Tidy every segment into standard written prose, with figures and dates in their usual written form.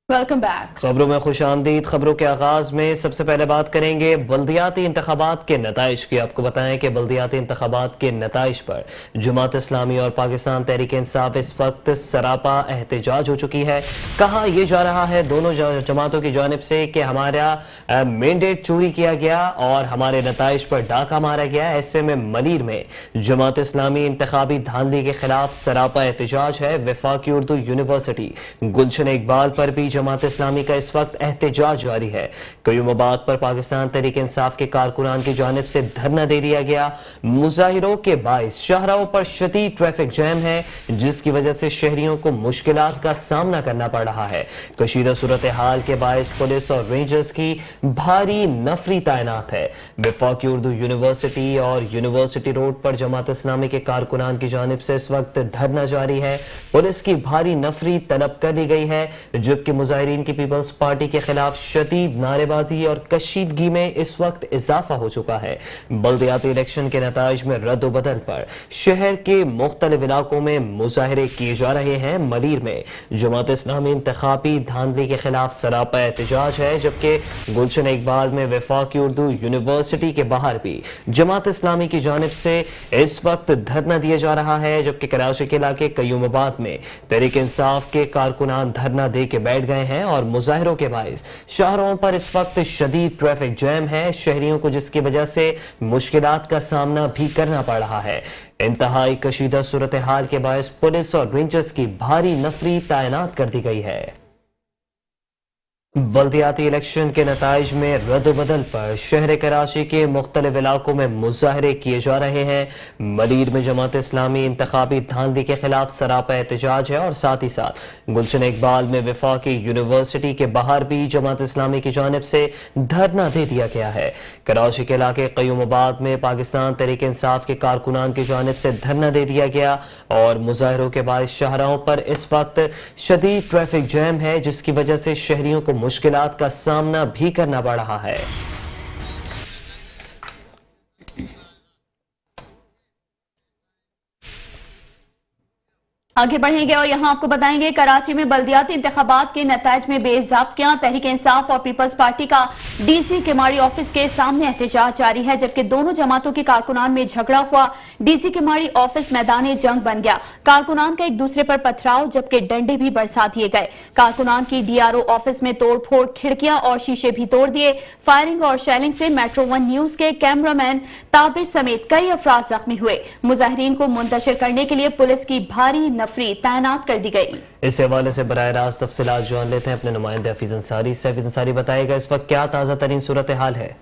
Welcome back. खबरों में खुशामदीद। खबरों के आगाज में सबसे पहले बात करेंगे बल्दियाती इंतखाबात के नताइज की। आपको बताएं कि बल्दियाती इंतखाबात के नताइज पर जमात इस्लामी और पाकिस्तान तहरीक इंसाफ इस वक्त सरापा एहतजाज हो चुकी है। कहा यह जा रहा है दोनों जमातों की जानिब से कि हमारा मैंडेट चोरी किया गया और हमारे नताइज पर डाका मारा गया। ऐसे में मलीर में जमात इस्लामी इंतखाबी धांधली के खिलाफ सरापा एहतजाज है। वफाकी उर्दू यूनिवर्सिटी गुलशन इकबाल पर भी जमात इस्लामी का इस वक्त एहतजाज जारी है। कयूमाबाद पर पाकिस्तान तहरीक इंसाफ के कारकुनान की जानिब से धरना दे दिया गया। मुजाहिरों के बाइस शाहराहों पर शदीद ट्रैफिक जैम है, जिसकी वजह से शहरियों को मुश्किलात का सामना करना पड़ रहा है। कशीदा सूरत हाल के बाइस पुलिस और रेंजर्स की भारी नफरी तैनात है। वफाकी उर्दू यूनिवर्सिटी और यूनिवर्सिटी रोड पर जमात इस्लामी के कारकुनान की जानिब से इस वक्त धरना जारी है। पुलिस की भारी नफरी तलब कर दी गई है, जबकि मुजाहिरीन की पीपल्स पार्टी के खिलाफ शदीद नारेबाजी और कशीदगी में इस वक्त इजाफा हो चुका है। बल्दियाती इलेक्शन के नताइज में रद्द बदल पर शहर के मुख्तलिफ इलाकों में मुजाहरे किए जा रहे हैं। मलीर में जमात इस्लामी इंतखाबी धांधली के खिलाफ सरापा एहतजाज है, जबकि गुलशन इकबाल में वफाकी उर्दू यूनिवर्सिटी के बाहर भी जमात इस्लामी की जानिब से इस वक्त धरना दिया जा रहा है। जबकि कराची के इलाके कयूमाबाद में तहरीक इंसाफ के कारकुनान धरना दे के बैठ गए हैं और मुजाहिरों के बाइस शहरों पर इस वक्त शदीद ट्रैफिक जैम है, शहरियों को जिसकी वजह से मुश्किलात का सामना भी करना पड़ रहा है। इंतहाई कशीदा सूरत हाल के बाइस पुलिस और रेंजर्स की भारी नफरी तैनात कर दी गई है। बल्दियाती इलेक्शन के नताइज में रद्द बदल पर शहर कराची के मुख्तलिफ इलाकों में मुजाहरे किए जा रहे हैं। मलीर में जमात इस्लामी इंतखाबी धांधली के खिलाफ सरापा एहतजाज है और साथ ही साथ गुलशन इकबाल में वफाकी यूनिवर्सिटी के बाहर भी जमात इस्लामी की जानिब से धरना दे दिया गया है। कराची के इलाके कयूमाबाद में पाकिस्तान तहरीक इंसाफ के कारकुनान की जानिब से धरना दे दिया गया और मुजाहिरों के बाइस शाहराहों पर इस वक्त शदीद ट्रैफिक जैम है, जिसकी वजह से शहरियों को मुश्किलात का सामना भी करना पड़ रहा है। आगे बढ़ेंगे और यहां आपको बताएंगे कराची में बल्दियाती इंतखाबात के नताइज में बेज़ाब्तियां। तहरीक इंसाफ और पीपल्स पार्टी का डीसी केमाड़ी ऑफिस के सामने एहतजाज जारी है, जबकि दोनों जमातों के कारकुनान में झगड़ा हुआ। डीसी केमाड़ी ऑफिस मैदान जंग बन गया। कारकुनान का एक दूसरे पर पथराव, जबकि डंडे भी बरसा दिए गए। कारकुनान की डीआरओ ऑफिस में तोड़फोड़, खिड़कियां और शीशे भी तोड़ दिए। फायरिंग और शेलिंग से मेट्रो 1 न्यूज के कैमरामैन ताबिर समेत कई अफराद जख्मी हुए। मुजाहिरीन को मुंतशिर करने के लिए पुलिस की भारी नफरी तैनात कर दी गई। इस हवाले से बराह रास्त तफसीलात जान लेते हैं अपने नुमाइंदे हफीज अंसारी से। हफीज अंसारी बताएगा इस वक्त क्या ताज़ा तरीन सूरत हाल है?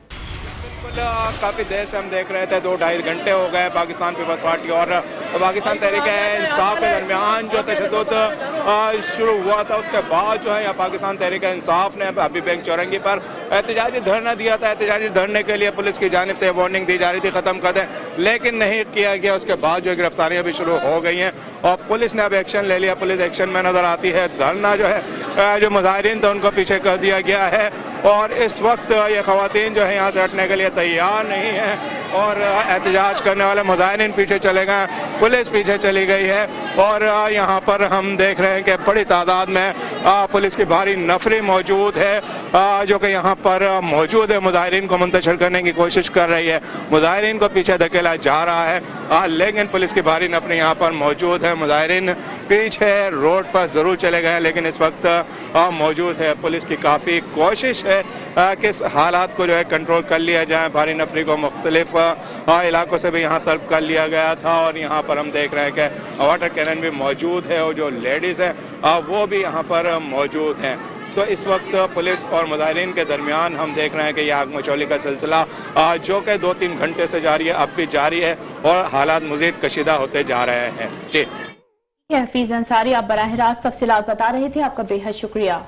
काफ़ी देर से हम देख रहे थे, 2-2.5 घंटे हो गए पाकिस्तान पीपल्स पार्टी और पाकिस्तान तहरीक इंसाफ के दरमियान जो तशद्दुद शुरू हुआ था, उसके बाद जो है यहाँ पाकिस्तान तहरीक इंसाफ ने अभी बैंक चौरंगी पर एहतजाजी धरना दिया था। एहतजाजी धरने के लिए पुलिस की जानिब से वार्निंग दी जा रही थी ख़त्म कर दें, लेकिन नहीं किया गया। उसके बाद जो गिरफ्तारियाँ भी शुरू हो गई हैं और पुलिस ने अब एक्शन ले लिया। पुलिस एक्शन में नज़र आती है। धरना जो है जो मुजाहिरीन थे उनको पीछे कर दिया गया है और इस वक्त ये ख़वातीन जो है यहाँ से हटने के लिए तैयार नहीं है और एहतजाज करने वाले मुजाहिरीन पीछे चले गए, पुलिस पीछे चली गई है और यहाँ पर हम देख रहे हैं कि बड़ी तादाद में पुलिस की भारी नफरी मौजूद है जो कि यहाँ पर मौजूद है। मुजाहिरीन को मुंतशिर करने की कोशिश कर रही है, मुजाहिरीन को पीछे धकेला जा रहा है, लेकिन पुलिस की भारी नफरी यहाँ पर मौजूद है। मुजाहिरीन पीछे रोड पर ज़रूर चले गए हैं, लेकिन इस वक्त मौजूद है। पुलिस की काफ़ी कोशिश है कि इस हालात को जो है कंट्रोल कर लिया जाए। भारी नफरी को मुख्तलिफ इलाकों से भी यहाँ तलब कर लिया गया था और यहाँ पर हम देख रहे हैं कि वाटर कैनन भी मौजूद है और जो लेडीज़ हैं वो भी यहाँ पर मौजूद हैं। तो इस वक्त पुलिस और मुजाहिरीन के दरमियान हम देख रहे हैं कि यह आग मचौली का सिलसिला जो कि 2-3 घंटे से जारी है, अब भी जारी है और हालात मज़ीद कशीदा होते जा रहे हैं। जी हफीज अंसारी, आप बराह रास्त तफसीलात बता रहे थे, आपका बेहद शुक्रिया।